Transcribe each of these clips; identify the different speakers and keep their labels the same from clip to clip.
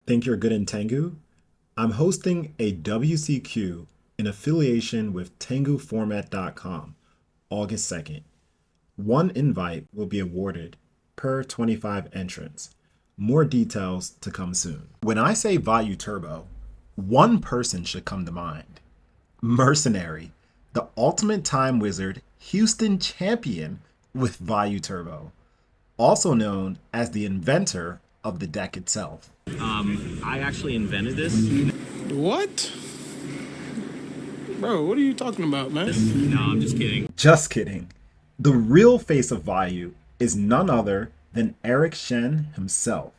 Speaker 1: Think you're good in Tengu? I'm hosting a WCQ in affiliation with TenguFormat.com August 2nd. One invite will be awarded per 25 entrants. More details to come soon. When I say Vayu Turbo, one person should come to mind. Mercenary, the Ultimate Time Wizard Houston champion with Vayu Turbo, also known as the inventor of the deck itself.
Speaker 2: I actually invented this.
Speaker 3: What? Bro, what are you talking about, man?
Speaker 2: No, I'm just kidding.
Speaker 1: Just kidding. The real face of Vayu is none other than Eric Shen himself.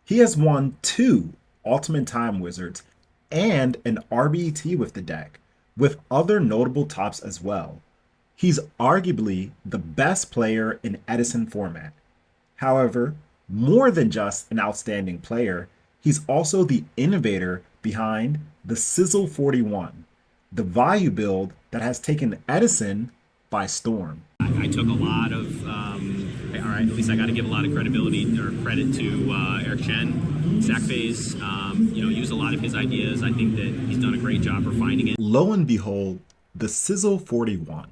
Speaker 1: He has won 2 Ultimate Time Wizards and an RBT with the deck, with other notable tops as well. He's arguably the best player in Edison format. However, more than just an outstanding player, he's also the innovator behind the Sizzle 41, the Vayu build that has taken Edison by storm.
Speaker 2: I took a lot of, all right, at least I got to give a lot of credibility or credit to Eric Chen, Sack Phase. Used a lot of his ideas. I think that he's done a great job refining it.
Speaker 1: Lo and behold, the Sizzle 41.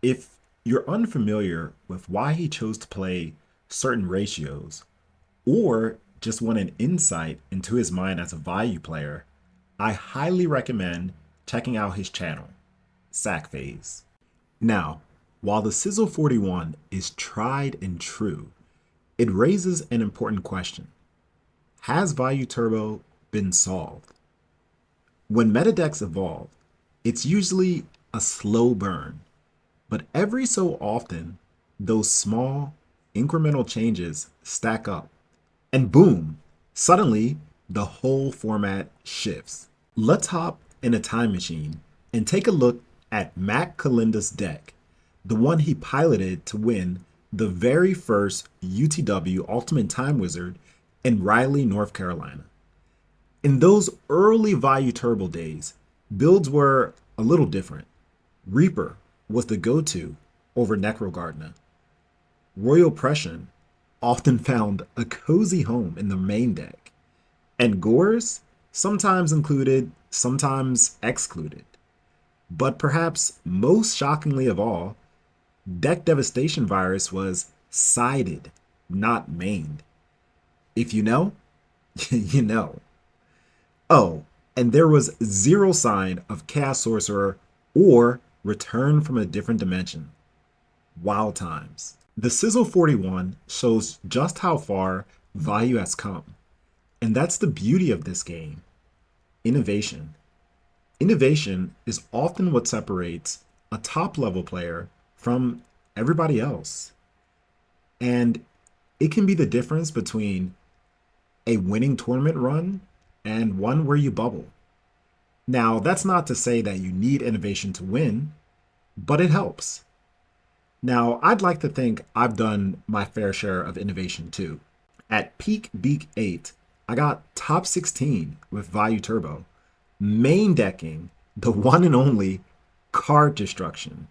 Speaker 1: If you're unfamiliar with why he chose to play certain ratios, or just want an insight into his mind as a Vayu player, I highly recommend checking out his channel, Sack Phase. Now, while the Sizzle 41 is tried and true, it raises an important question. Has Vayu Turbo been solved? When meta decks evolve, it's usually a slow burn, but every so often, those small, incremental changes stack up, and boom, suddenly the whole format shifts. Let's hop in a time machine and take a look at Matt Kalinda's deck, the one he piloted to win the very first UTW Ultimate Time Wizard in Raleigh, North Carolina. In those early Vayu Turbo days, builds were a little different. Reaper was the go-to over Necro Gardener. Royal Pression often found a cozy home in the main deck, and Gores sometimes included, sometimes excluded. But perhaps most shockingly of all, Deck Devastation Virus was sided, not mained. If you know, you know. Oh, and there was zero sign of Chaos Sorcerer or Return from a Different Dimension. Wild times. The Sizzle 41 shows just how far Vayu has come. And that's the beauty of this game. Innovation. Innovation is often what separates a top-level player from everybody else. And it can be the difference between a winning tournament run and one where you bubble. Now, that's not to say that you need innovation to win, but it helps. Now, I'd like to think I've done my fair share of innovation too. At Peak Beak 8, I got top 16 with Vayu Turbo, main decking the one and only Card Destruction,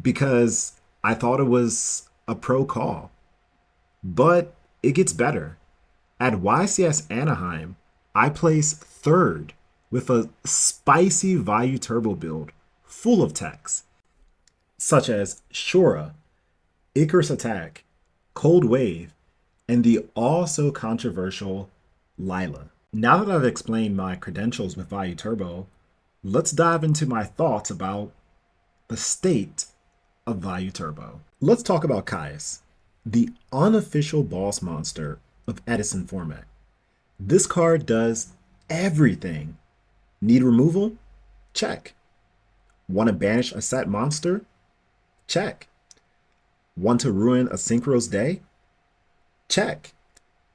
Speaker 1: because I thought it was a pro call. But it gets better. At YCS Anaheim, I placed 3rd with a spicy Vayu Turbo build full of techs, such as Shura, Icarus Attack, Cold Wave, and the also controversial Lyla. Now that I've explained my credentials with Vayu Turbo, let's dive into my thoughts about the state of Vayu Turbo. Let's talk about Caius, the unofficial boss monster of Edison format. This card does everything. Need removal? Check. Want to banish a set monster? Check. Want to ruin a Synchro's day? Check.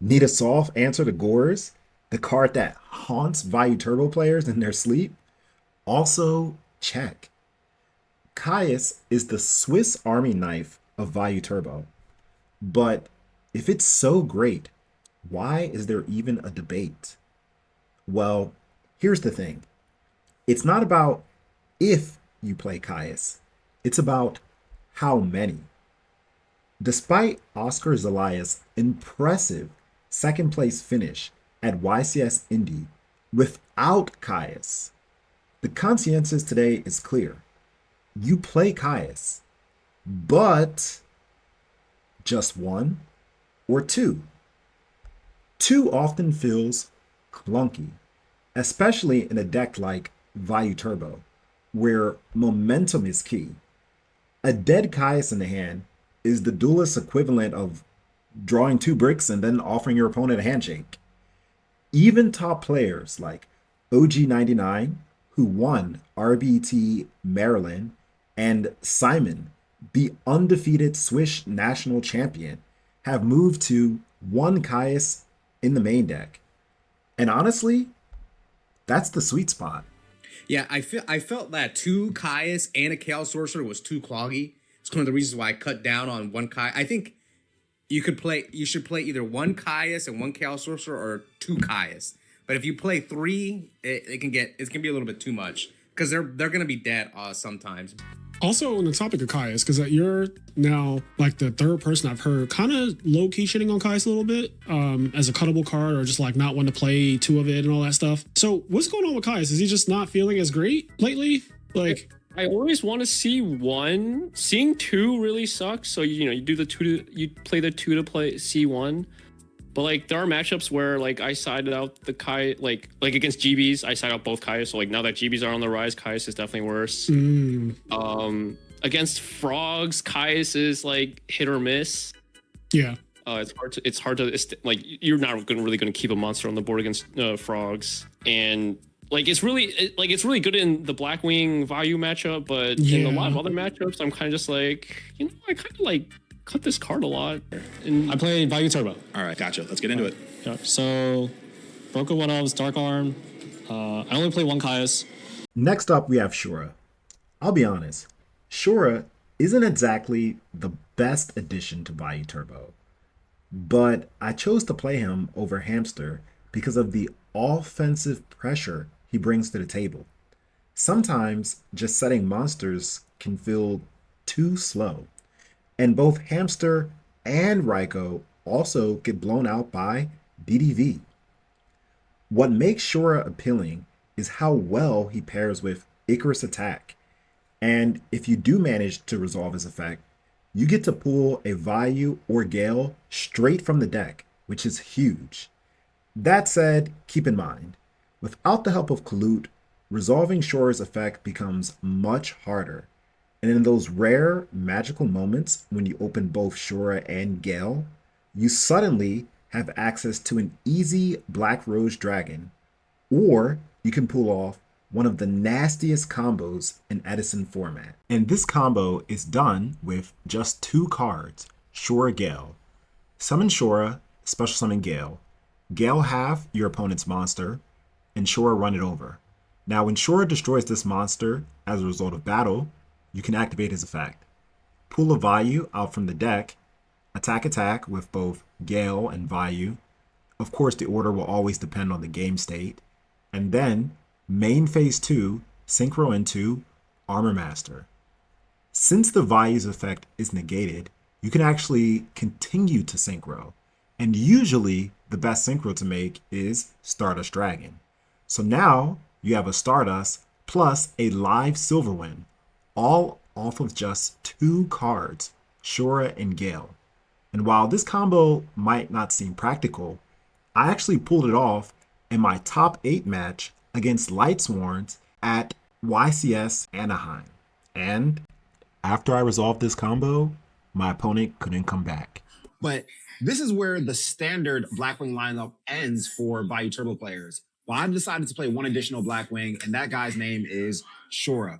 Speaker 1: Need a soft answer to Gores, the card that haunts Vayu Turbo players in their sleep? Also, check. Caius is the Swiss Army knife of Vayu Turbo. But if it's so great, why is there even a debate? Well, here's the thing. It's not about if you play Caius. It's about how many. Despite Oscar Zelaya's impressive second place finish at YCS Indy without Caius. The consensus today is clear. You play Caius, but just one or two. Two often feels clunky, especially in a deck like Vayu Turbo, where momentum is key. A dead Caius in the hand is the duelist equivalent of drawing two bricks and then offering your opponent a handshake. Even top players like OG99, who won RBT Maryland, and Simon, the undefeated Swiss national champion, have moved to one Caius in the main deck. And honestly, that's the sweet spot.
Speaker 4: Yeah, I felt that two Caius and a Chaos Sorcerer was too cloggy. It's one of the reasons why I cut down on one Caius. I think you should play either one Caius and one Chaos Sorcerer or two Caius. But if you play three, it's gonna be a little bit too much because they're gonna be dead sometimes.
Speaker 3: Also, on the topic of Caius, because you're now like the third person I've heard kind of low-key shitting on Caius a little bit as a cuttable card or just like not wanting to play two of it and all that stuff. So what's going on with Caius? Is he just not feeling as great lately? Like,
Speaker 5: I always want to see one. Seeing two really sucks. So you do the two you play the two to play C1. But like there are matchups where like I sided out the Caius like against GBs, I sided out both Caius. So like now that GBs are on the rise, Caius is definitely worse. Against frogs, Caius is like hit or miss.
Speaker 3: Yeah.
Speaker 5: It's hard to like you're not really gonna keep a monster on the board against frogs. And like it's really good in the Blackwing Vayu matchup, but in a lot of other matchups, I'm kind of just like, I kind of like cut this card a lot. And
Speaker 6: I play Vayu Turbo.
Speaker 7: All right, gotcha. Let's get into it.
Speaker 6: Yeah. So, Broker One Ofs, Dark Arm. I only play one Caius.
Speaker 1: Next up, we have Shura. I'll be honest, Shura isn't exactly the best addition to Vayu Turbo, but I chose to play him over Hamster because of the offensive pressure he brings to the table. Sometimes just setting monsters can feel too slow. And both Hamster and Raiko also get blown out by DDV. What makes Shura appealing is how well he pairs with Icarus Attack. And if you do manage to resolve his effect, you get to pull a Vayu or Gale straight from the deck, which is huge. That said, keep in mind, without the help of Kalut, resolving Shura's effect becomes much harder. And in those rare magical moments when you open both Shura and Gale, you suddenly have access to an easy Black Rose Dragon, or you can pull off one of the nastiest combos in Edison format. And this combo is done with just two cards, Shura Gale. Summon Shura, special summon Gale. Gale half your opponent's monster, and Shura run it over. Now when Shura destroys this monster as a result of battle, you can activate his effect. Pull a Vayu out from the deck, attack with both Gale and Vayu. Of course, the order will always depend on the game state. And then, main phase 2, synchro into Armor Master. Since the Vayu's effect is negated, you can actually continue to synchro. And usually, the best synchro to make is Stardust Dragon. So now, you have a Stardust plus a live Silverwind, all off of just two cards, Shura and Gale. And while this combo might not seem practical, I actually pulled it off in my top 8 match against Lightsworns at YCS Anaheim. And after I resolved this combo, my opponent couldn't come back.
Speaker 8: But this is where the standard Blackwing lineup ends for Vayu Turbo players. Well, I've decided to play one additional Blackwing, and that guy's name is Shura.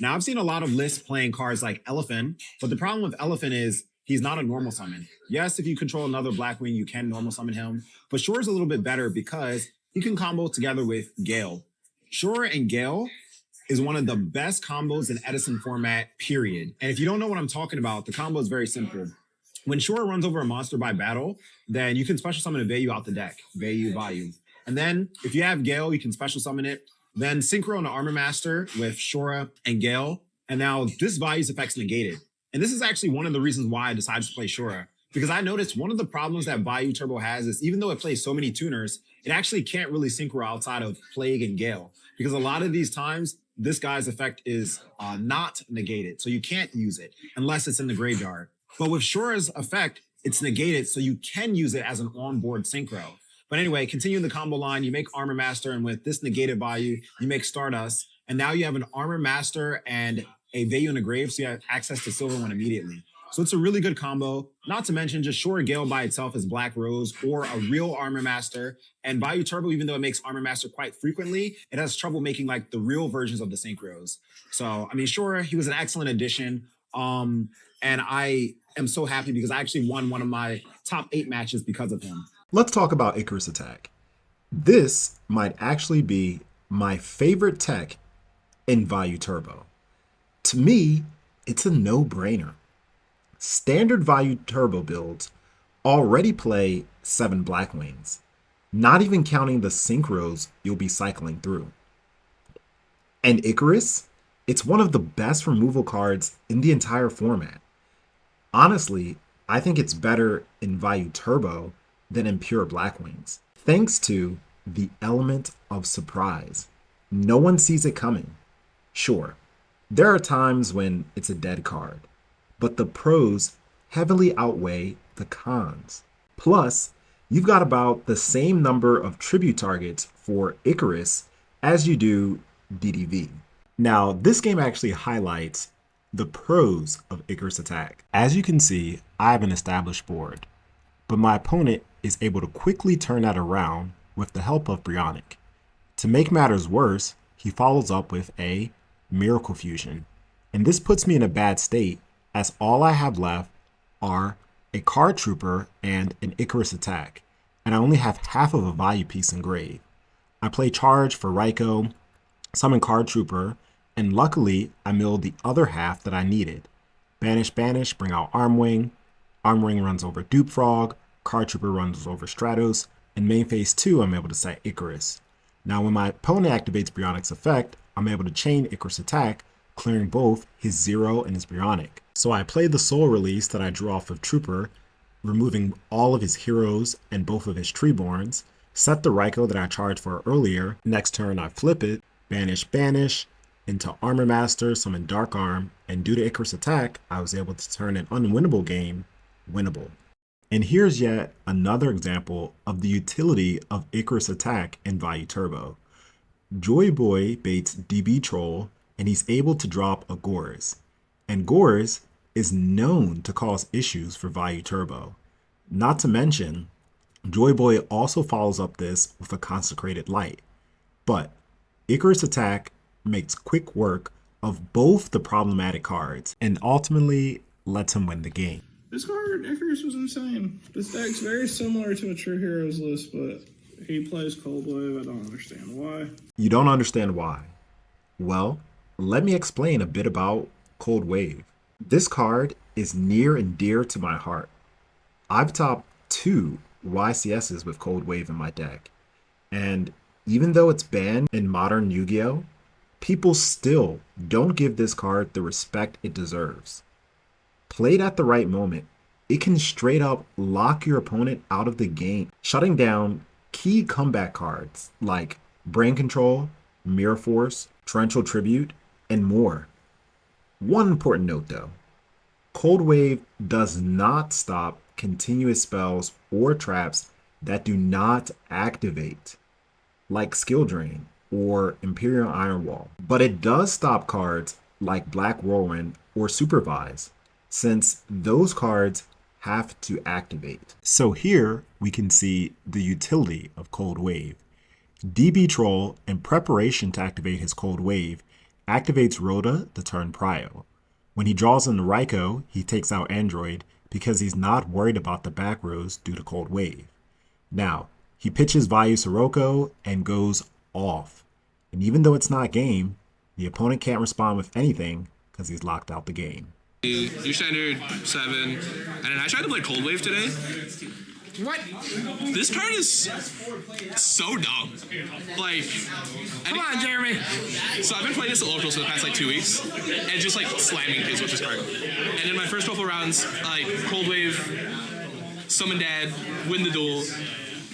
Speaker 8: Now, I've seen a lot of lists playing cards like Elephant, but the problem with Elephant is he's not a normal summon. Yes, if you control another Blackwing, you can normal summon him, but Shura's a little bit better because he can combo together with Gale. Shura and Gale is one of the best combos in Edison format, period. And if you don't know what I'm talking about, the combo is very simple. When Shura runs over a monster by battle, then you can special summon a Vayu out the deck, Vayu. And then if you have Gale, you can special summon it. Then synchro into Armor Master with Shura and Gale. And now this Vayu's effect's negated. And this is actually one of the reasons why I decided to play Shura, Because I noticed one of the problems that Vayu Turbo has is even though it plays so many tuners, it actually can't really synchro outside of Plague and Gale. Because a lot of these times, this guy's effect is not negated. So you can't use it unless it's in the graveyard. But with Shura's effect, it's negated, so you can use it as an onboard synchro. But anyway, continuing the combo line, you make Armor Master, and with this negated Vayu, you make Stardust. And now you have an Armor Master and a Vayu in the grave, so you have access to Silver One immediately. So it's a really good combo. Not to mention, just Shura Gale by itself is Black Rose or a real Armor Master. And Vayu Turbo, even though it makes Armor Master quite frequently, it has trouble making like the real versions of the synchros. So, I mean, Shura, he was an excellent addition. And I am so happy because I actually won one of my top 8 matches because of him.
Speaker 1: Let's talk about Icarus Attack. This might actually be my favorite tech in Vayu Turbo. To me, it's a no-brainer. Standard Vayu Turbo builds already play 7 Blackwings, not even counting the synchros you'll be cycling through. And Icarus, it's one of the best removal cards in the entire format. Honestly, I think it's better in Vayu Turbo than in pure Blackwings, thanks to the element of surprise. No one sees it coming. Sure, there are times when it's a dead card, but the pros heavily outweigh the cons. Plus, you've got about the same number of tribute targets for Icarus as you do DDV. Now, this game actually highlights the pros of Icarus Attack. As you can see, I have an established board, but my opponent is able to quickly turn that around with the help of Brionac. To make matters worse, he follows up with a Miracle Fusion, and this puts me in a bad state as all I have left are a Card Trooper and an Icarus Attack, and I only have half of a Vayu piece in grave. I play Charge for Raikou, summon Card Trooper, and luckily I milled the other half that I needed. Banish, banish, bring out Armwing. Armwing runs over Dupe Frog, Card Trooper runs over Stratos, and main phase 2 I'm able to set Icarus. Now when my opponent activates Brionac's effect, I'm able to chain Icarus Attack, clearing both his Zero and his Brionac. So I play the Soul Release that I drew off of Trooper, removing all of his heroes and both of his Treeborns, set the Raikou that I charged for earlier. Next turn I flip it, banish, banish, into Armor Master, summon Dark Arm, and due to Icarus Attack, I was able to turn an unwinnable game winnable. And here's yet another example of the utility of Icarus Attack in Vayu Turbo. Joy Boy baits DB Troll, and he's able to drop a Gorz. And Gorz is known to cause issues for Vayu Turbo. Not to mention, Joy Boy also follows up this with a Consecrated Light. But Icarus Attack makes quick work of both the problematic cards and ultimately lets him win the game.
Speaker 7: This card, Icarus, was insane. This deck's very similar to a True Heroes list, but he plays Cold Wave. I don't understand why.
Speaker 1: You don't understand why? Well, let me explain a bit about Cold Wave. This card is near and dear to my heart. I've topped 2 YCSs with Cold Wave in my deck, and even though it's banned in modern Yu-Gi-Oh!, people still don't give this card the respect it deserves. Played at the right moment, it can straight up lock your opponent out of the game, shutting down key comeback cards like Brain Control, Mirror Force, Torrential Tribute, and more. One important note though, Cold Wave does not stop continuous spells or traps that do not activate, like Skill Drain or Imperial Iron Wall, but it does stop cards like Black Whirlwind or Supervise, since those cards have to activate. So here we can see the utility of Cold Wave. DB Troll, in preparation to activate his Cold Wave, activates Rhoda the turn prio. When he draws in the Raikou, he takes out Android because he's not worried about the back rows due to Cold Wave. Now, he pitches Vayu Sirocco and goes off. And even though it's not game, the opponent can't respond with anything because he's locked out the game.
Speaker 9: New standard 7, and then I tried to play Cold Wave today. What? This card is so dumb. Like, come on, Jeremy. So I've been playing this at locals for the past like 2 weeks, and just like slamming kids with this card. And in my first couple rounds, like Cold Wave summon dad, win the duel.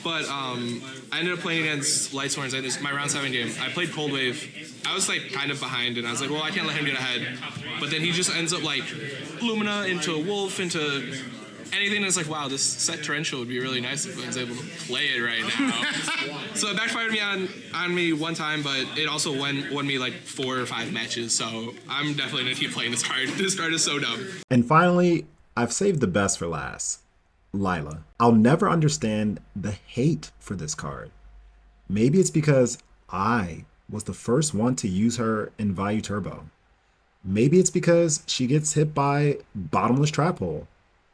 Speaker 9: But I ended up playing against Lightsworns. This is my round 7 game. I played Cold Wave. I was like kind of behind, and I was like, well, I can't let him get ahead. But then he just ends up like Lumina into Wolf into anything that's like, wow, this set Torrential would be really nice if I was able to play it right now. So it backfired on me one time, but it also won me like 4 or 5 matches. So I'm definitely gonna keep playing this card. This card is so dumb.
Speaker 1: And finally, I've saved the best for last. Lyla. I'll never understand the hate for this card. Maybe it's because I was the first one to use her in Vayu Turbo. Maybe it's because she gets hit by Bottomless Trap Hole.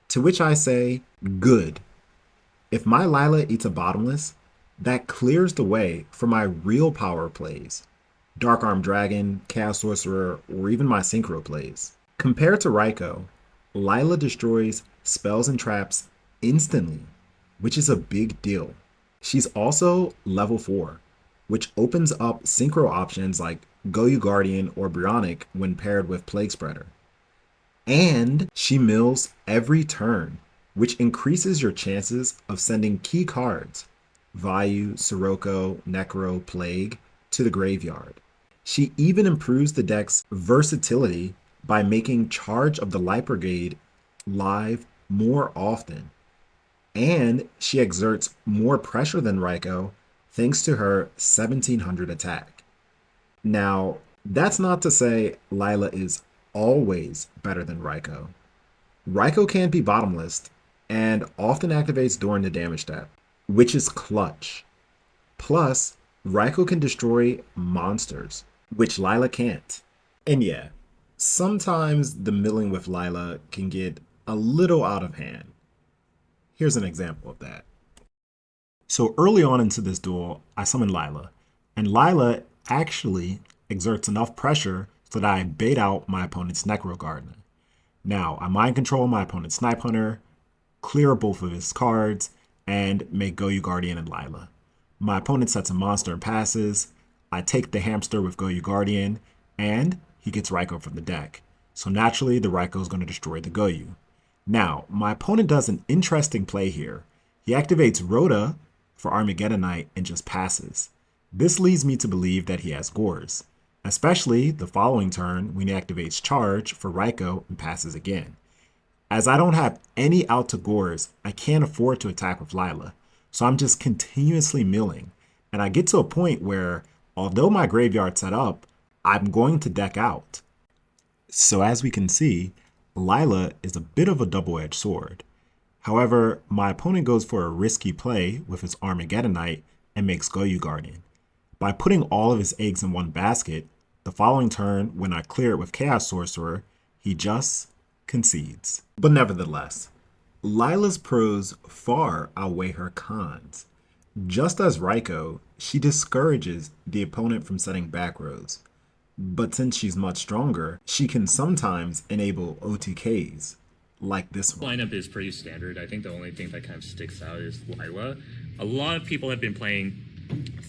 Speaker 1: To which I say, good. If my Lyla eats a Bottomless, that clears the way for my real power plays. Dark Arm Dragon, Chaos Sorcerer, or even my Synchro plays. Compared to Raikou, Lyla destroys spells and traps instantly, which is a big deal. She's also level 4, which opens up synchro options like Goyu Guardian or Bionic when paired with Plague Spreader. And she mills every turn, which increases your chances of sending key cards, Vayu, Sirocco, Necro, Plague, to the graveyard. She even improves the deck's versatility by making Charge of the Light Brigade live more often. And she exerts more pressure than Raikou thanks to her 1700 attack. Now, that's not to say Lyla is always better than Raikou. Raikou can be bottomless and often activates during the damage step, which is clutch. Plus, Raikou can destroy monsters, which Lyla can't. And yeah, sometimes the milling with Lyla can get a little out of hand. Here's an example of that. So early on into this duel, I summon Lyla, and Lyla actually exerts enough pressure so that I bait out my opponent's Necro Gardener. Now, I mind control my opponent's Snipe Hunter, clear both of his cards, and make Goyu Guardian and Lyla. My opponent sets a monster and passes. I take the hamster with Goyu Guardian, and he gets Raikou from the deck. So naturally, the Raikou is going to destroy the Goyu. Now, my opponent does an interesting play here. He activates Rhoda for Armageddonite and just passes. This leads me to believe that he has Gores, especially the following turn when he activates Charge for Raikou and passes again. As I don't have any out to Gores, I can't afford to attack with Lyla, so I'm just continuously milling, and I get to a point where, although my graveyard's set up, I'm going to deck out. So as we can see, Lyla is a bit of a double-edged sword. However, my opponent goes for a risky play with his Armageddonite and makes Goyu Guardian. By putting all of his eggs in one basket, the following turn, when I clear it with Chaos Sorcerer, he just concedes. But nevertheless, Lyla's pros far outweigh her cons. Just as Raikou, she discourages the opponent from setting back rows. But since she's much stronger, she can sometimes enable OTKs, like this one.
Speaker 10: Lineup is pretty standard. I think the only thing that kind of sticks out is Lyla. A lot of people have been playing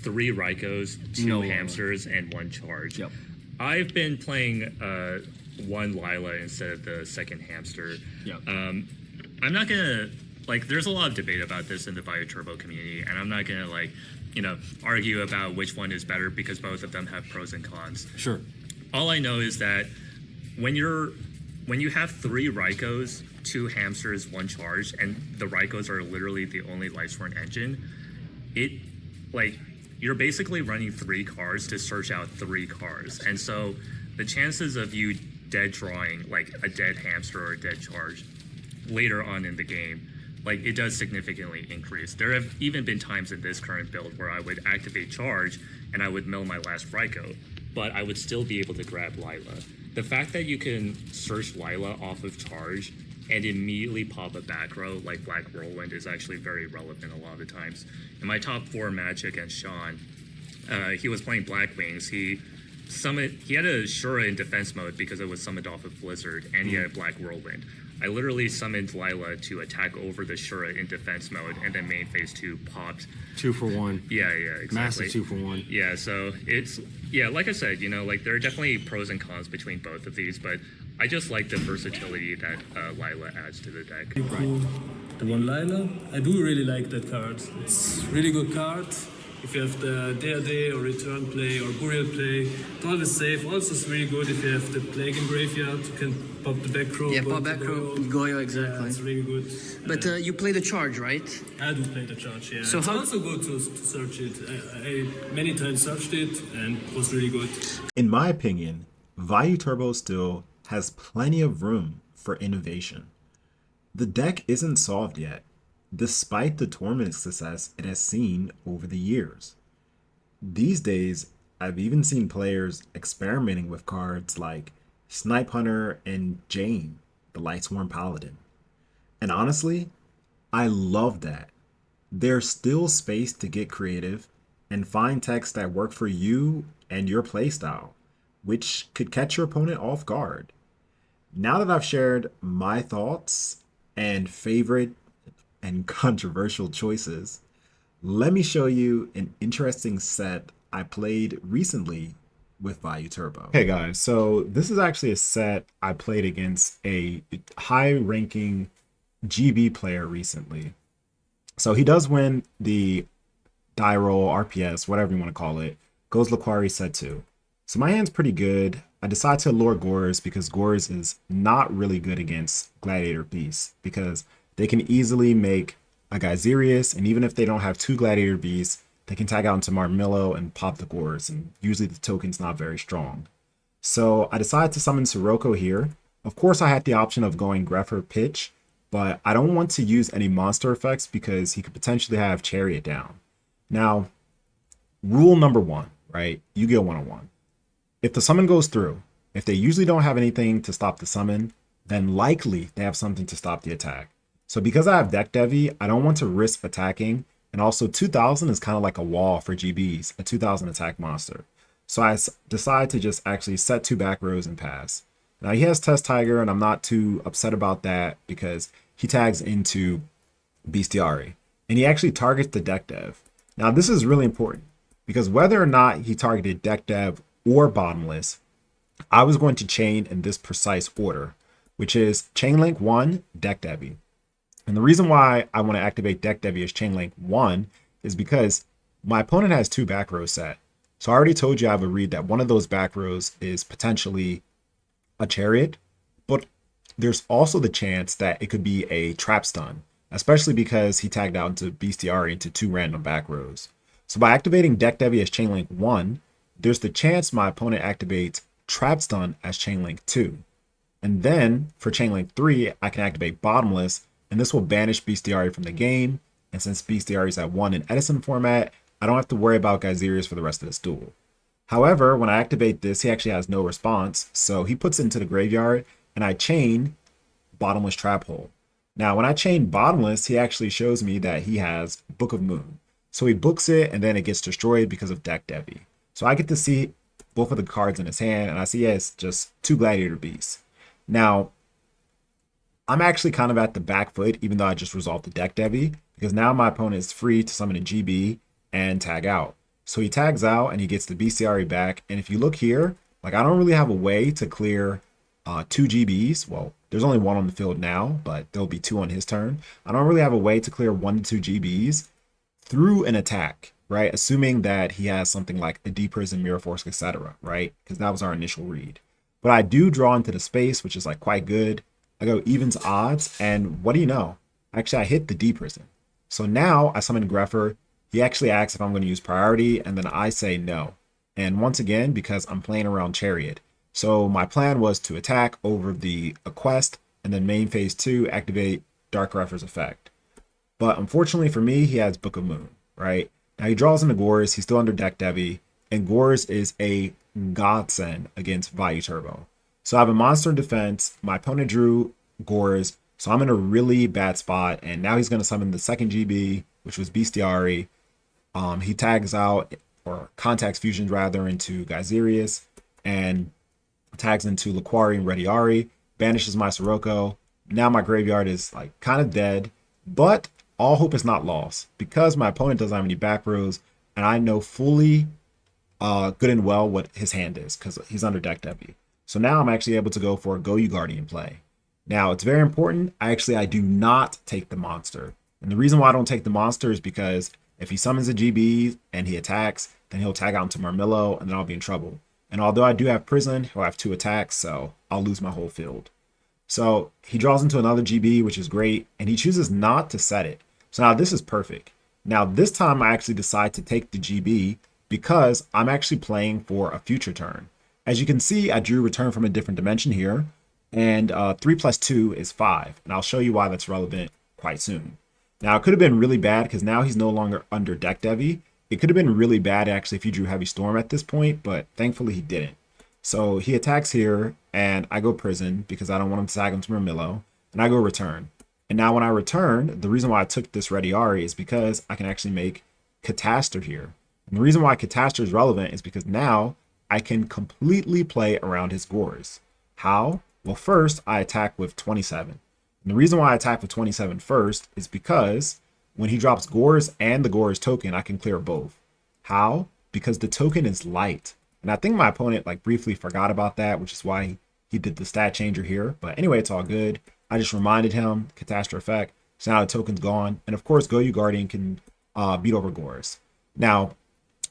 Speaker 10: 3 Raikous, 2 hamsters, and 1 charge.
Speaker 2: Yep.
Speaker 10: I've been playing 1 Lyla instead of the second hamster.
Speaker 2: Yep.
Speaker 10: I'm not gonna there's a lot of debate about this in the Vayu Turbo community, and I'm not gonna argue about which one is better because both of them have pros and cons.
Speaker 2: Sure.
Speaker 10: All I know is that when you have 3 Raikous, 2 hamsters, 1 charge, and the Raikous are literally the only Lightsworn engine, you're basically running 3 cards to search out 3 cards. And so the chances of you dead drawing a dead hamster or a dead charge later on in the game, it does significantly increase. There have even been times in this current build where I would activate charge and I would mill my last Raikou, but I would still be able to grab Lyla. The fact that you can search Lyla off of charge and immediately pop a back row like Black Whirlwind is actually very relevant a lot of the times. In my top 4 match against Sean, he was playing Black Wings. He had a Shura in defense mode because it was summoned off of Blizzard, and he had a Black Whirlwind. I literally summoned Lyla to attack over the Shura in defense mode, and then main phase 2 popped.
Speaker 11: 2 for 1.
Speaker 10: Yeah, exactly.
Speaker 11: Massive 2 for 1.
Speaker 10: Yeah, so like I said, there are definitely pros and cons between both of these, but I just like the versatility that Lyla adds to the deck.
Speaker 11: Right. the one Lyla. I do really like that card. It's really good card. If you have the DRD or return play or burial play, it's always safe. Also, it's really good if you have the plague in graveyard. You can pop the back row.
Speaker 12: Yeah, pop back row, Goyo, exactly.
Speaker 11: Yeah, it's really good.
Speaker 12: But you play the charge, right?
Speaker 11: I do play the charge, yeah.
Speaker 12: So
Speaker 11: it's
Speaker 12: how...
Speaker 11: also good to search it. I many times searched it and it was really good.
Speaker 1: In my opinion, Vayu Turbo still has plenty of room for innovation. The deck isn't solved yet, despite the tournament success it has seen over the years. These days, I've even seen players experimenting with cards like Snipe Hunter and Jane, the Lightsworn Paladin. And honestly, I love that. There's still space to get creative and find techs that work for you and your playstyle, which could catch your opponent off guard. Now that I've shared my thoughts and favorite and controversial choices, let me show you an interesting set I played recently with Vayu Turbo. Hey guys, so this is actually a set I played against a high-ranking GB player recently. So he does win the die roll, RPS, whatever you want to call it, goes Laquari set 2. So my hand's pretty good. I decide to lure Gores because Gores is not really good against Gladiator Beasts because they can easily make a Geyserius, and even if they don't have 2 Gladiator Beasts, they can tag out into Marmillo and pop the Gores, and usually the token's not very strong. So I decided to summon Sirocco here. Of course I had the option of going Greffer Pitch, but I don't want to use any monster effects because he could potentially have Chariot down. Now, rule number 1, right? Yu-Gi-Oh! 101. If the summon goes through, if they usually don't have anything to stop the summon, then likely they have something to stop the attack. So because I have Deck Devi, I don't want to risk attacking, and also 2000 is kind of like a wall for GBs, a 2000 attack monster. So I decide to just actually set 2 back rows and pass. Now he has Test Tiger, and I'm not too upset about that because he tags into Bestiari, and he actually targets the Deck Dev. Now this is really important because whether or not he targeted Deck Dev or Bottomless, I was going to chain in this precise order, which is Chain Link 1, Deck Devi. And the reason why I want to activate Deck Devi as Chain Link 1 is because my opponent has 2 back rows set. So I already told you I have a read that one of those back rows is potentially a Chariot, but there's also the chance that it could be a Trap Stun, especially because he tagged out into Bestiari into 2 random back rows. So by activating Deck Devi as Chain Link 1, there's the chance my opponent activates Trap Stun as Chain Link 2. And then for Chain Link 3, I can activate Bottomless, and this will banish Bestiari from the game. And since Bestiari is at 1 in Edison format, I don't have to worry about Geyserius for the rest of this duel. However, when I activate this, he actually has no response, so he puts it into the graveyard, and I chain Bottomless Trap Hole. Now, when I chain Bottomless, he actually shows me that he has Book of Moon. So he books it, and then it gets destroyed because of Deck Devi. So I get to see both of the cards in his hand, and I see it's just 2 Gladiator Beasts. Now, I'm actually kind of at the back foot, even though I just resolved the Deck Devi, because now my opponent is free to summon a GB and tag out. So he tags out, and he gets the Bestiari back, and if you look here, like I don't really have a way to clear 2 GBs. Well, there's only 1 on the field now, but there'll be 2 on his turn. I don't really have a way to clear 1 to 2 GBs through an attack, right? Assuming that he has something like a Deep Prison, Mirror Force, etc., right? Because that was our initial read. But I do draw into the space, which is like quite good. I go evens odds, and what do you know? Actually, I hit the Deep Prison. So now I summon Greffer. He actually asks if I'm going to use priority, and then I say no. And once again, because I'm playing around Chariot. So my plan was to attack over the quest, and then main phase 2, activate Dark Greffer's effect. But unfortunately for me, he has Book of Moon, right? Now he draws into Gores, he's still under Deck Devi, and Gores is a godsend against Vayu Turbo. So I have a monster in defense, my opponent drew Gores, so I'm in a really bad spot, and now he's going to summon the second GB, which was Bestiari. He tags out, or contacts fusions rather, into Geyserius, and tags into Laquari and Rediari, banishes my Sirocco. Now my graveyard is like kind of dead, but all hope is not lost because my opponent doesn't have any back rows, and I know fully good and well what his hand is because he's under Deck Devi. So now I'm actually able to go for a Go You Guardian play. Now, it's very important. I do not take the monster. And the reason why I don't take the monster is because if he summons a GB and he attacks, then he'll tag out into Marmillo, and then I'll be in trouble. And although I do have prison, he'll have 2 attacks, so I'll lose my whole field. So he draws into another GB, which is great, and he chooses not to set it. So now this is perfect. Now this time I actually decide to take the GB because I'm actually playing for a future turn. As you can see, I drew Return from a Different Dimension here, and 3 plus 2 is 5, and I'll show you why that's relevant quite soon. Now it could have been really bad because now he's no longer under deck Devi. It could have been really bad actually if he drew Heavy Storm at this point, but thankfully he didn't. So he attacks here, and I go prison because I don't want him to tag him to Marmillo, and I go return. And now when I return, the reason why I took this Ready Ari is because I can actually make Catastor here. And the reason why Catastor is relevant is because now I can completely play around his Gores. How? Well, first I attack with 27. And the reason why I attack with 27 first is because when he drops Gores and the Gores token, I can clear both. How? Because the token is light. And I think my opponent like briefly forgot about that, which is why he did the stat changer here. But anyway, it's all good. I just reminded him, Catastrophe effect. So now the token's gone. And of course, Goyu Guardian can beat over Gores. Now,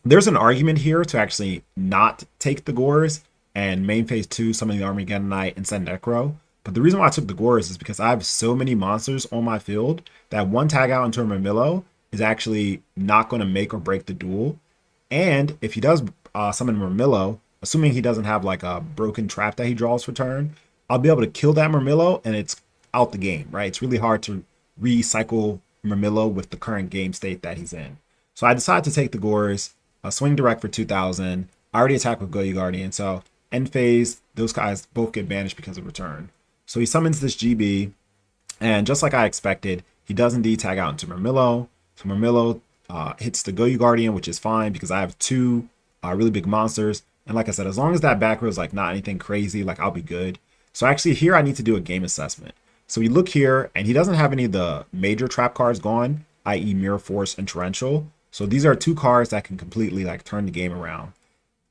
Speaker 1: there's an argument here to actually not take the Gores and main phase 2, summon the Armageddon Knight and send Necro. But the reason why I took the Gores is because I have so many monsters on my field that one tag out into a Marmillo is actually not going to make or break the duel. And if he does summon Marmillo, assuming he doesn't have like a broken trap that he draws for turn, I'll be able to kill that Marmillo and it's out the game, right? It's really hard to recycle Marmillo with the current game state that he's in. So I decided to take the Gores, swing direct for 2000. I already attack with Goyu Guardian, so end phase, those guys both get banished because of return. So he summons this GB, and just like I expected, he does indeed tag out into Marmillo. So Marmillo hits the Goyu Guardian, which is fine because I have 2 really big monsters. And like I said, as long as that back row is like not anything crazy, like I'll be good. So actually here I need to do a game assessment. So we look here, and he doesn't have any of the major trap cards gone, i.e. Mirror Force and Torrential. So these are 2 cards that can completely like turn the game around.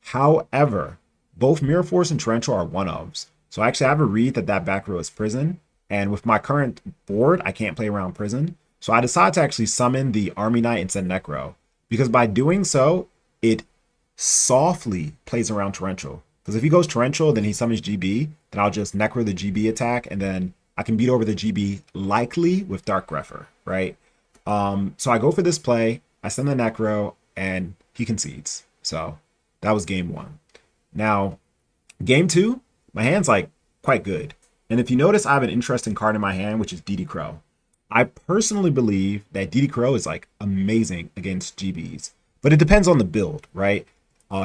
Speaker 1: However, both Mirror Force and Torrential are one-ofs. So actually I have a read that that back row is prison. And with my current board, I can't play around prison. So I decided to actually summon the Army Knight and send Necro. Because by doing so, it softly plays around Torrential. Because if he goes Torrential, then he summons GB, then I'll just Necro the GB attack, and then I can beat over the GB likely with Dark Grepher, right? So I go for this play, I send the Necro, and he concedes. So that was game 1. Now, game 2, my hand's like quite good. And if you notice, I have an interesting card in my hand, which is DD Crow. I personally believe that DD Crow is like amazing against GBs, but it depends on the build, right?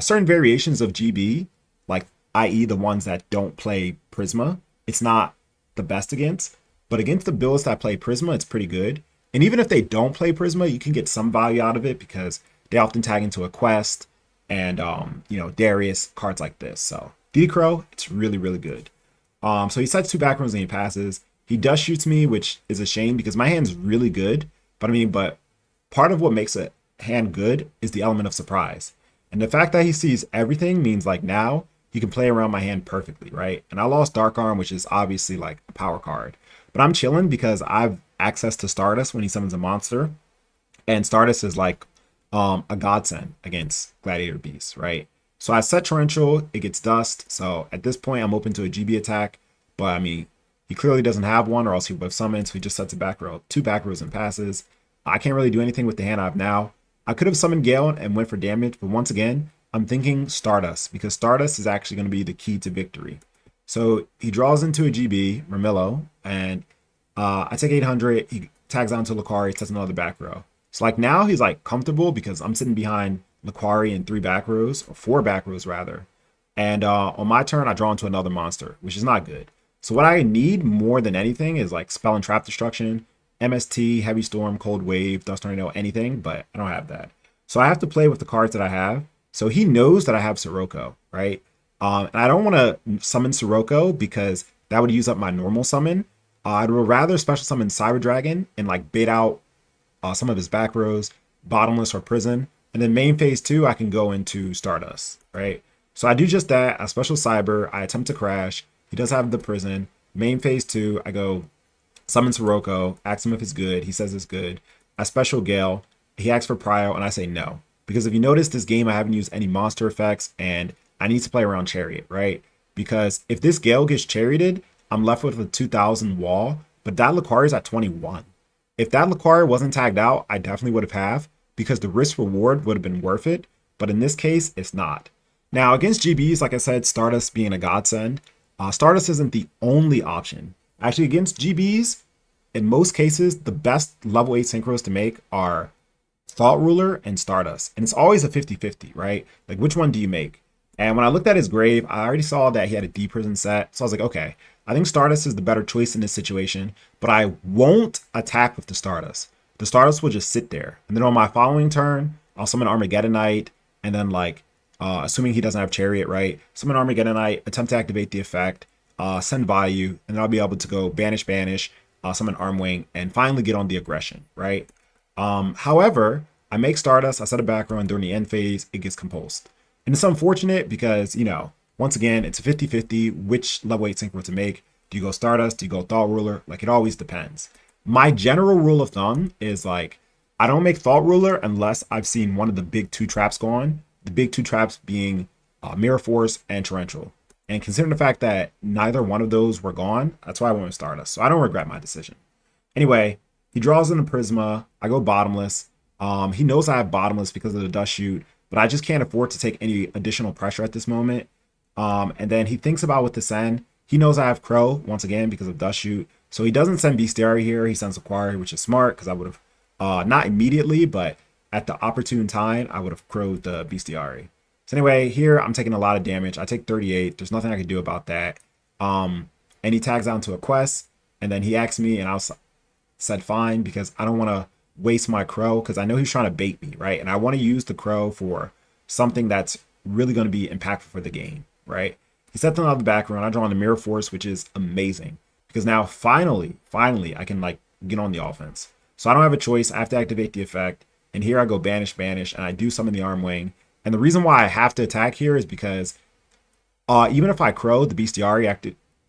Speaker 1: Certain variations of GB, like i.e. the ones that don't play Prisma, it's not the best against, but against the builds that play Prisma, it's pretty good. And even if they don't play Prisma, you can get some value out of it because they often tag into a quest and, you know, Darius, cards like this. So DD Crow, it's really, really good. So he sets 2 back rows and he passes. He does shoots me, which is a shame because my hand's really good. But part of what makes a hand good is the element of surprise. And the fact that he sees everything means like now he can play around my hand perfectly, right? And I lost Dark Arm, which is obviously like a power card. But I'm chilling because I've access to Stardust when he summons a monster. And Stardust is like a godsend against Gladiator Beasts, right? So I set Torrential, it gets Dust. So at this point, I'm open to a GB attack. But I mean, he clearly doesn't have one or else he would have summoned. So he just sets a back row, 2 back rows and passes. I can't really do anything with the hand I have now. I could have summoned Gale and went for damage. But once again, I'm thinking Stardust because Stardust is actually going to be the key to victory. So he draws into a GB, Marmillo, and I take 800. He tags on to Lucari, sets another back row. So like now he's like comfortable because I'm sitting behind Lucari in 3 back rows, or 4 back rows rather. And on my turn, I draw into another monster, which is not good. So what I need more than anything is like Spell and Trap Destruction, MST, Heavy Storm, Cold Wave, Dust Tornado, anything, but I don't have that. So I have to play with the cards that I have. So he knows that I have Sirocco, right? And I don't want to summon Sirocco because that would use up my normal summon. I'd rather special summon Cyber Dragon and like bait out some of his back rows, Bottomless or Prison. And then main phase 2, I can go into Stardust, right? So I do just that. I special Cyber. I attempt to crash. He does have the Prison. main phase 2, I go summon Sirocco, ask him if it's good. He says it's good. I special Gale. He asks for Prio, and I say no. Because if you notice this game, I haven't used any monster effects, and I need to play around Chariot, right? Because if this Gale gets Charioted, I'm left with a 2,000 wall, but that Lucario is at 21. If that Lucario wasn't tagged out, I definitely would have, because the risk reward would have been worth it, but in this case, it's not. Now, against GBs, like I said, Stardust being a godsend, Stardust isn't the only option. Actually, against GBs, in most cases, the best level 8 synchros to make are Thought Ruler and Stardust. And it's always a 50-50, right? Like, which one do you make? And when I looked at his grave, I already saw that he had a D prison set. So I was like, okay, I think Stardust is the better choice in this situation, but I won't attack with the Stardust. The Stardust will just sit there. And then on my following turn, I'll summon Armageddonite, and then like, assuming he doesn't have Chariot, right? Summon Armageddonite, attempt to activate the effect, send Vayu, and then I'll be able to go Banish, summon Armwing, and finally get on the aggression, right? However, I make Stardust, I set a back run during the end phase, it gets compulsed. And it's unfortunate because, you know, once again, it's a 50-50 which level 8 synchro to make. Do you go Stardust? Do you go Thought Ruler? Like, it always depends. My general rule of thumb is like, I don't make Thought Ruler unless I've seen one of the big 2 traps gone. The big 2 traps being Mirror Force and Torrential. And considering the fact that neither one of those were gone, that's why I went with Stardust. So I don't regret my decision. Anyway, he draws in the Prisma. I go Bottomless. He knows I have Bottomless because of the Dust Shoot, but I just can't afford to take any additional pressure at this moment. And then he thinks about what to send. He knows I have Crow, once again, because of Dust Shoot. So he doesn't send Bestiary here. He sends Aquari, which is smart, because I would have, not immediately, but at the opportune time, I would have crowed the Bestiary. So anyway, here I'm taking a lot of damage. I take 38. There's nothing I can do about that. And he tags out into a quest, and then he asks me, and I said fine, because I don't want to waste my Crow, because I know he's trying to bait me, right? And I want to use the Crow for something that's really going to be impactful for the game, right? He sets another background. I draw on the Mirror Force, which is amazing, because now finally, I can like get on the offense. So I don't have a choice. I have to activate the effect. And here I go Banish, and I do summon the Armwing. And the reason why I have to attack here is because even if I Crow the Bestiary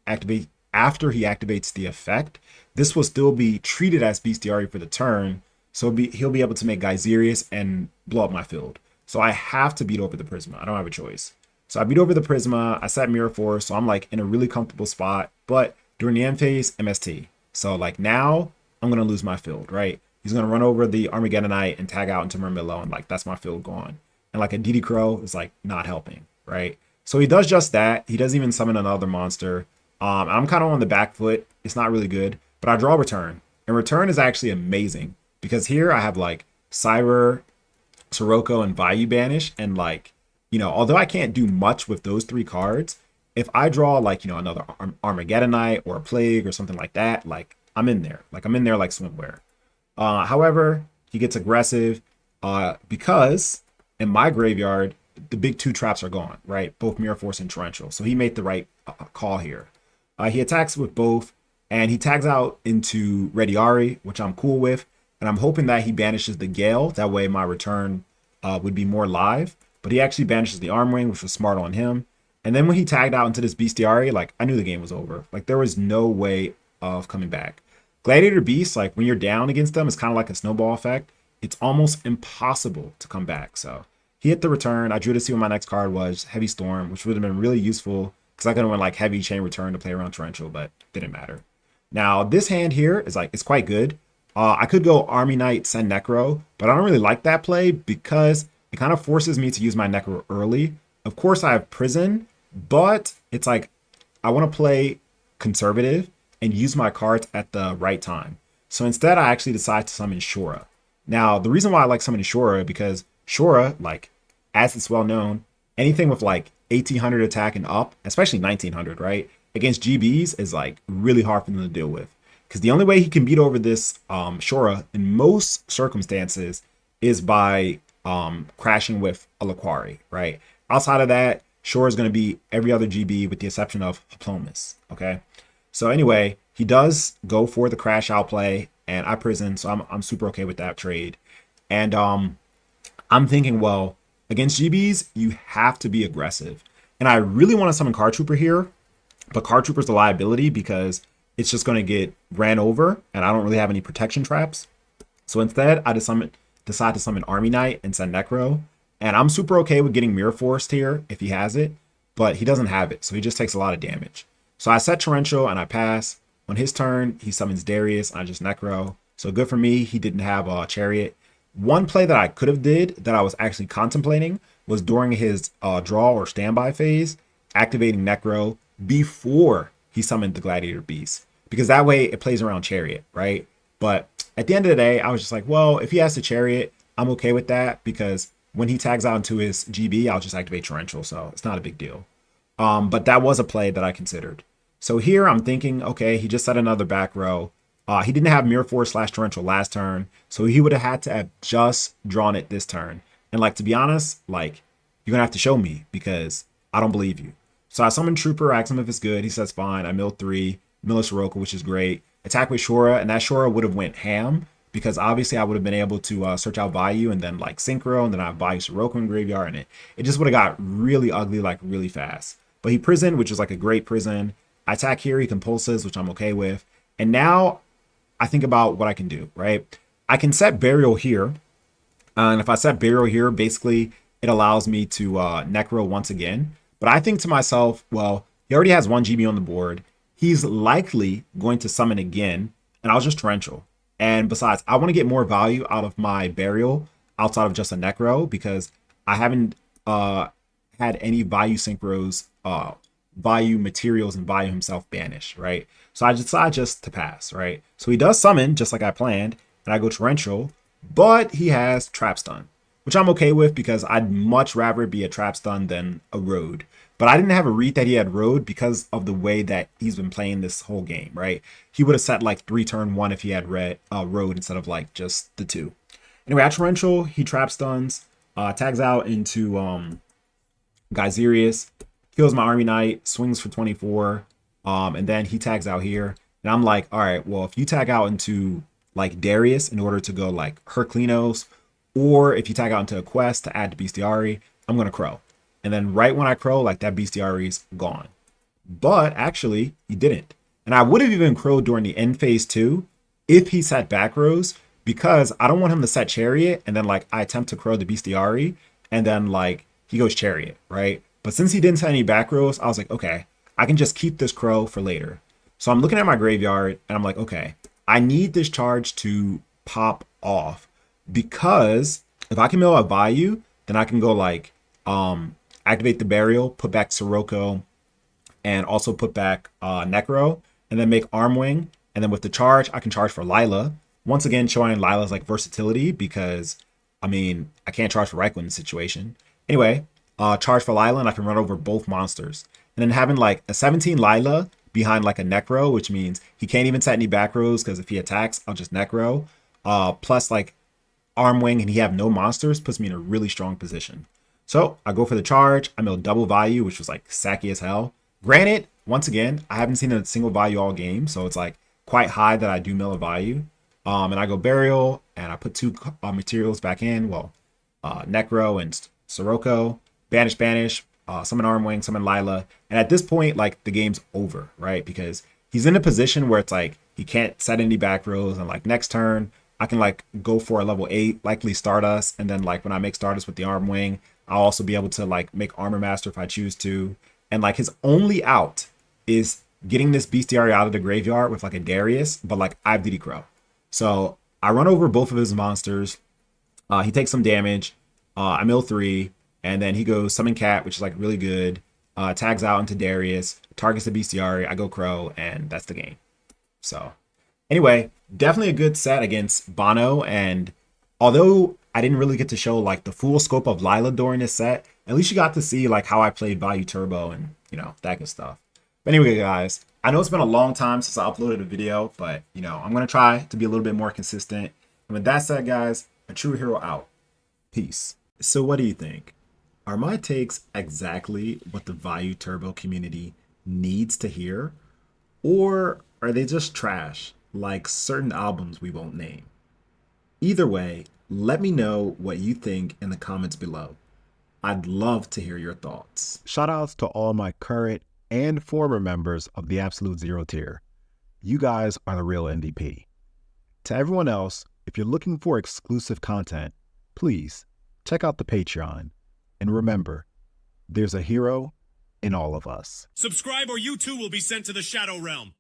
Speaker 1: activate after he activates the effect, this will still be treated as Bestiary for the turn. So he'll be able to make Geyserius and blow up my field. So I have to beat over the Prisma. I don't have a choice. So I beat over the Prisma. I set Mirror Force. So I'm like in a really comfortable spot. But during the end phase, MST. So like now I'm going to lose my field, right? He's going to run over the Armageddonite and tag out into Murmillo. And like, that's my field gone. And like a DD Crow is like not helping, right? So he does just that. He doesn't even summon another monster. I'm kind of on the back foot. It's not really good. But I draw Return. And Return is actually amazing. Because here I have like Cyber, Sirocco, and Vayu banish. And like, you know, although I can't do much with those 3 cards, if I draw like, you know, another Armageddonite or a Plague or something like that, like I'm in there. Like I'm in there like swimwear. However, he gets aggressive because in my graveyard, the big 2 traps are gone, right? Both Mirror Force and Torrential. So he made the right call here. He attacks with both, and he tags out into Rediari, which I'm cool with. And I'm hoping that he banishes the Gale. That way my return would be more live. But he actually banishes the Armwing, which was smart on him. And then when he tagged out into this Bestiary, like I knew the game was over. Like there was no way of coming back. Gladiator Beast, like when you're down against them, it's kind of like a snowball effect. It's almost impossible to come back. So he hit the return. I drew to see what my next card was, Heavy Storm, which would have been really useful because I could have went like Heavy Chain Return to play around Torrential, but didn't matter. Now this hand here is like, it's quite good. I could go Army Knight, send Necro, but I don't really like that play because it kind of forces me to use my Necro early. Of course, I have Prison, but it's like I want to play conservative and use my cards at the right time. So instead, I actually decide to summon Shura. Now, the reason why I like summoning Shura because Shura, like, as it's well known, anything with like 1800 attack and up, especially 1900, right, against GBs is like really hard for them to deal with. Because the only way he can beat over this Shura in most circumstances is by crashing with a Laquari, right? Outside of that, Shura is going to be every other GB with the exception of Hiplomas, okay? So anyway, he does go for the crash outplay, and I prison, so I'm super okay with that trade. And I'm thinking, well, against GBs, you have to be aggressive. And I really want to summon Card Trooper here But Card Trooper's a liability because it's just going to get ran over, and I don't really have any protection traps. So instead, I decide to summon Army Knight and send Necro. And I'm super okay with getting Mirror Forest here if he has it, but he doesn't have it, so he just takes a lot of damage. So I set Torrential and I pass. On his turn, he summons Darius, and I just Necro. So good for me, he didn't have a Chariot. One play that I could have did that I was actually contemplating was during his draw or standby phase, activating Necro before he summoned the Gladiator Beast. Because that way it plays around Chariot, right? But at the end of the day, I was just like, well, if he has the Chariot, I'm okay with that because when he tags out into his GB, I'll just activate Torrential, so it's not a big deal. But that was a play that I considered. So here I'm thinking, okay, he just set another back row. He didn't have Mirror Force / Torrential last turn, so he would have had to have just drawn it this turn. And like, to be honest, like, you're going to have to show me because I don't believe you. So I summon Trooper, ask him if it's good. He says fine. I mill 3, mill a Sirocco, which is great. Attack with Shura, and that Shura would have went ham because obviously I would have been able to search out Vayu and then like Synchro, and then I have Vayu Sirocco in graveyard, and it just would have got really ugly like really fast. But he prison, which is like a great prison. I attack here, he compulses, which I'm okay with. And now I think about what I can do, right? I can set Burial here. And if I set Burial here, basically it allows me to Necro once again. But I think to myself, well, he already has 1 GB on the board. He's likely going to summon again, and I'll just Torrential. And besides, I want to get more value out of my Burial outside of just a Necro because I haven't had any Vayu Synchros, Vayu materials, and Vayu himself banished, right? So I decide just to pass, right? So he does summon just like I planned, and I go Torrential, but he has Trap Stun, which I'm okay with because I'd much rather be a Trap Stun than a Road. But I didn't have a read that he had Road because of the way that he's been playing this whole game, right? He would have set like 3 turn 1 if he had Road instead of like just the 2. Anyway, at Torrential, he Trap Stuns, tags out into Geyserius, kills my Army Knight, swings for 24, and then he tags out here. And I'm like, all right, well, if you tag out into like Darius in order to go like Herclinos, or if you tag out into a quest to add to Bestiari, I'm going to Crow. And then right when I Crow, like that Bestiari's gone. But actually, he didn't. And I would have even Crowed during the end phase too if he set back rows, because I don't want him to set Chariot and then like I attempt to Crow the Bestiari and then like he goes Chariot, right? But since he didn't set any back rows, I was like, okay, I can just keep this Crow for later. So I'm looking at my graveyard and I'm like, okay, I need this charge to pop off because if I can mill a Vayu, then I can go like activate the Burial, put back Sirocco, and also put back Necro, and then make Armwing. And then with the charge, I can charge for Lyla. Once again, showing Lila's like versatility because, I mean, I can't charge for Reichland in this situation. Anyway, charge for Lyla, and I can run over both monsters. And then having like a 17 Lyla behind like a Necro, which means he can't even set any back rows because if he attacks, I'll just Necro. Plus like Armwing, and he have no monsters, puts me in a really strong position. So I go for the charge. I mill double Vayu, which was like sacky as hell. Granted, once again, I haven't seen a single Vayu all game, so it's like quite high that I do mill a Vayu. And I go Burial, and I put 2 materials back in. Well, Necro and Sirocco. Banish, summon Armwing, summon Lyla. And at this point, like the game's over, right? Because he's in a position where it's like he can't set any back rows, and like next turn, I can like go for a level 8, likely Stardust, and then like when I make Stardust with the Armwing, I'll also be able to like make Armor Master if I choose to. And like his only out is getting this Bestiary out of the graveyard with like a Darius, but like I have DD Crow. So I run over both of his monsters. He takes some damage. I mill 3, and then he goes Summon Cat, which is like really good. Tags out into Darius, targets the Bestiary. I go Crow, and that's the game. So anyway, definitely a good set against Bono. And although I didn't really get to show like the full scope of Lyla during this set, at least you got to see like how I played Vayu Turbo and, you know, that good stuff. But anyway, guys, I know it's been a long time since I uploaded a video, but, you know, I'm going to try to be a little bit more consistent. And with that said, guys, ATrueHero out. Peace. So what do you think? Are my takes exactly what the Vayu Turbo community needs to hear? Or are they just trash, like certain albums we won't name? Either way, let me know what you think in the comments below. I'd love to hear your thoughts. Shoutouts to all my current and former members of the Absolute Zero tier. You guys are the real MVP. To everyone else, if you're looking for exclusive content, please check out the Patreon. And remember, there's a hero in all of us.
Speaker 13: Subscribe or you too will be sent to the Shadow Realm.